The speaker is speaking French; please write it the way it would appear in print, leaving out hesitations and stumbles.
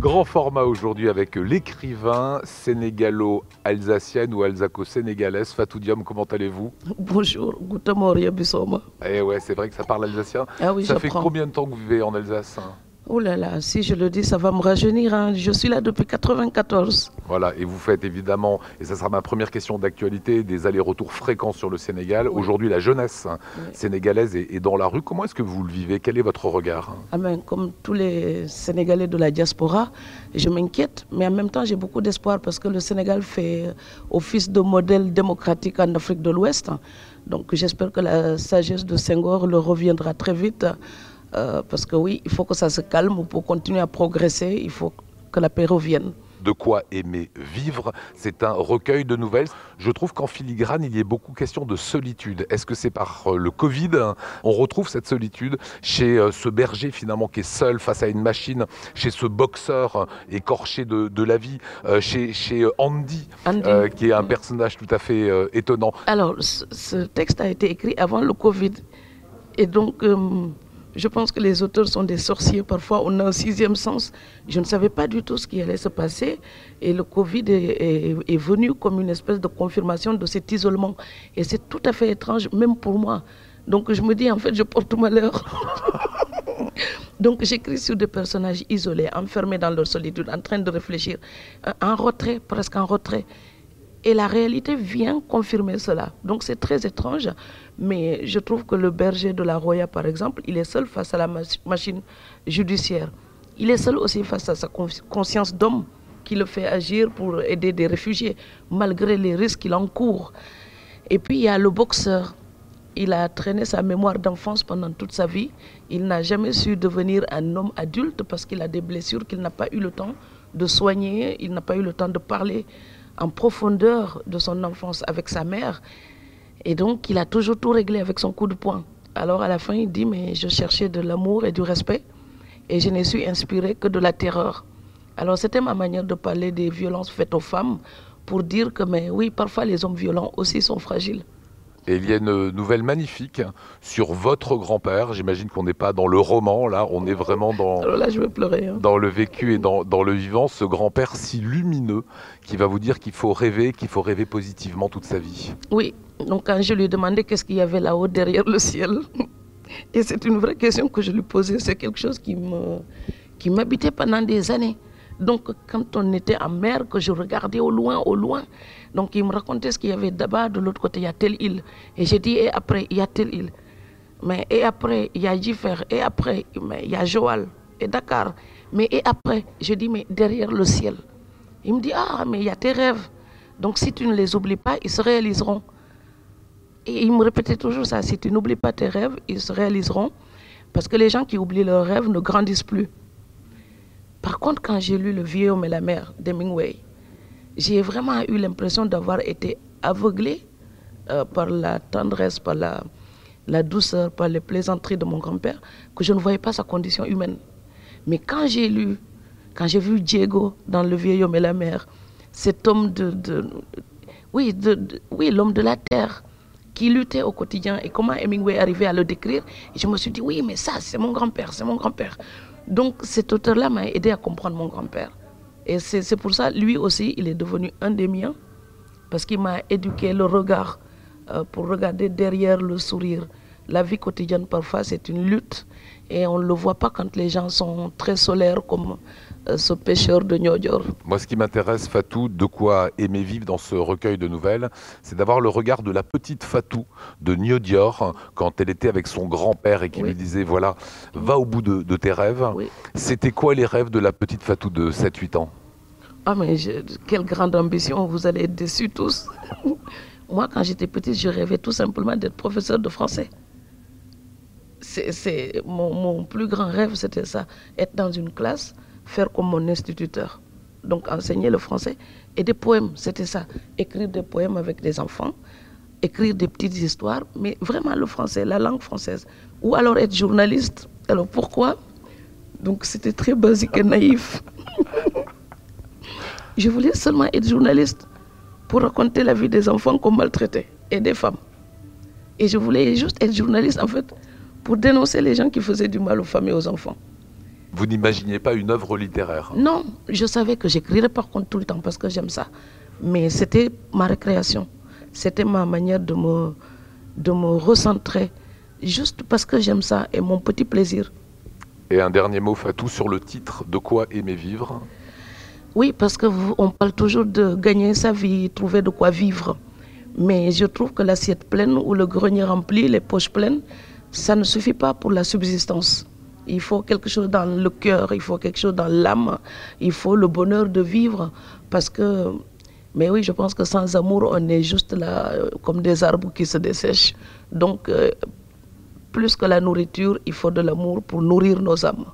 Grand format aujourd'hui avec l'écrivain sénégalo-alsacienne ou alsaco-sénégalaise Fatou Diom. Comment allez-vous? Bonjour, Guten Morgen, Bissoma. Eh ouais, c'est vrai que ça parle alsacien. Ah oui, Ça fait j'apprends. combien de temps que vous vivez en Alsace, hein? Oh là là, si je le dis, ça va me rajeunir, hein. Je suis là depuis 94. Voilà, et vous faites évidemment, et ça sera ma première question d'actualité, des allers-retours fréquents sur le Sénégal. Oui, Aujourd'hui, la jeunesse oui. sénégalaise est dans la rue. Comment est-ce que vous le vivez? Quel est votre regard? Ah ben, comme tous les Sénégalais de la diaspora, je m'inquiète, mais en même temps, j'ai beaucoup d'espoir parce que le Sénégal fait office de modèle démocratique en Afrique de l'Ouest. Donc, j'espère que la sagesse de Senghor le reviendra très vite. Parce que oui, il faut que ça se calme pour continuer à progresser. Il faut que la paix revienne. De quoi aimer vivre, c'est un recueil de nouvelles. Je trouve qu'en filigrane, il y a beaucoup question de solitude. Est-ce que c'est par le Covid, hein, on retrouve cette solitude chez ce berger finalement qui est seul face à une machine, chez ce boxeur écorché de la vie, chez Andy, Andy. qui est un personnage tout à fait étonnant. Alors, ce texte a été écrit avant le Covid. Et donc, je pense que les auteurs sont des sorciers. Parfois, on a un sixième sens. Je ne savais pas du tout ce qui allait se passer. Et le Covid est venu comme une espèce de confirmation de cet isolement. Et c'est tout à fait étrange, même pour moi. Donc, je me dis, en fait, je porte malheur. Donc, j'écris sur des personnages isolés, enfermés dans leur solitude, en train de réfléchir, en retrait, presque en retrait. Et la réalité vient confirmer cela. Donc c'est très étrange, mais je trouve que le berger de la Roya, par exemple, il est seul face à la machine judiciaire. Il est seul aussi face à sa conscience d'homme qui le fait agir pour aider des réfugiés, malgré les risques qu'il encourt. Et puis il y a le boxeur. Il a traîné sa mémoire d'enfance pendant toute sa vie. Il n'a jamais su devenir un homme adulte parce qu'il a des blessures qu'il n'a pas eu le temps de soigner, il n'a pas eu le temps de parler en profondeur de son enfance avec sa mère. Et donc, il a toujours tout réglé avec son coup de poing. Alors, à la fin, il dit, mais je cherchais de l'amour et du respect et je n'ai su inspirer que de la terreur. Alors, c'était ma manière de parler des violences faites aux femmes pour dire que, mais oui, parfois, les hommes violents aussi sont fragiles. Et il y a une nouvelle magnifique sur votre grand-père. J'imagine qu'on n'est pas dans le roman, là, on est vraiment Alors là, je vais pleurer, hein. dans le vécu et dans le vivant, ce grand-père si lumineux qui va vous dire qu'il faut rêver positivement toute sa vie. Oui, donc quand je lui ai demandé qu'est-ce qu'il y avait là-haut derrière le ciel, et c'est une vraie question que je lui posais, c'est quelque chose qui m'habitait pendant des années. Donc quand on était en mer, que je regardais au loin, donc il me racontait ce qu'il y avait d'abord, de l'autre côté il y a telle île. Et j'ai dit, et après il y a telle île. Mais et après il y a Jiffer, et après il y a Joal, et Dakar. Mais et après, je dis, mais derrière le ciel. Il me dit, ah mais il y a tes rêves. Donc si tu ne les oublies pas, ils se réaliseront. Et il me répétait toujours ça, si tu n'oublies pas tes rêves, ils se réaliseront. Parce que les gens qui oublient leurs rêves ne grandissent plus. Par contre, quand j'ai lu Le Vieux homme et la mer d'Hemingway, j'ai vraiment eu l'impression d'avoir été aveuglé par la tendresse, par la douceur, par les plaisanteries de mon grand-père, que je ne voyais pas sa condition humaine. Mais quand j'ai vu Diego dans Le Vieux homme et la mer, cet homme oui, l'homme de la terre, qui luttait au quotidien, et comment Hemingway arrivait à le décrire, et je me suis dit, oui, mais ça, c'est mon grand-père, c'est mon grand-père. Donc cet auteur-là m'a aidé à comprendre mon grand-père. Et c'est pour ça, lui aussi, il est devenu un des miens, parce qu'il m'a éduqué le regard, pour regarder derrière le sourire. La vie quotidienne, parfois, c'est une lutte, et on ne le voit pas quand les gens sont très solaires, comme ce pêcheur de Niodior. Moi, ce qui m'intéresse, Fatou, de quoi aimer vivre dans ce recueil de nouvelles, c'est d'avoir le regard de la petite Fatou de Niodior, quand elle était avec son grand-père et qui lui disait, voilà, va au bout de tes rêves. Oui. C'était quoi les rêves de la petite Fatou de 7-8 ans? Ah mais quelle grande ambition, vous allez être déçus tous. Moi, quand j'étais petite, je rêvais tout simplement d'être professeur de français. Mon plus grand rêve, c'était ça, être dans une classe, faire comme mon instituteur. Donc enseigner le français et des poèmes, c'était ça. Écrire des poèmes avec des enfants, écrire des petites histoires, mais vraiment le français, la langue française. Ou alors être journaliste. Alors pourquoi? Donc c'était très basique et naïf. Je voulais seulement être journaliste pour raconter la vie des enfants qu'on maltraitait et des femmes. Et je voulais juste être journaliste en fait pour dénoncer les gens qui faisaient du mal aux femmes et aux enfants. Vous n'imaginiez pas une œuvre littéraire? Non, je savais que j'écrirais par contre tout le temps parce que j'aime ça. Mais c'était ma récréation. C'était ma manière de me recentrer. Juste parce que j'aime ça et mon petit plaisir. Et un dernier mot, Fatou, sur le titre De quoi aimer vivre? Oui, parce qu'on parle toujours de gagner sa vie, trouver de quoi vivre. Mais je trouve que l'assiette pleine ou le grenier rempli, les poches pleines, ça ne suffit pas pour la subsistance. Il faut quelque chose dans le cœur, il faut quelque chose dans l'âme, il faut le bonheur de vivre. Parce que, mais oui, je pense que sans amour, on est juste là comme des arbres qui se dessèchent. Donc, plus que la nourriture, il faut de l'amour pour nourrir nos âmes.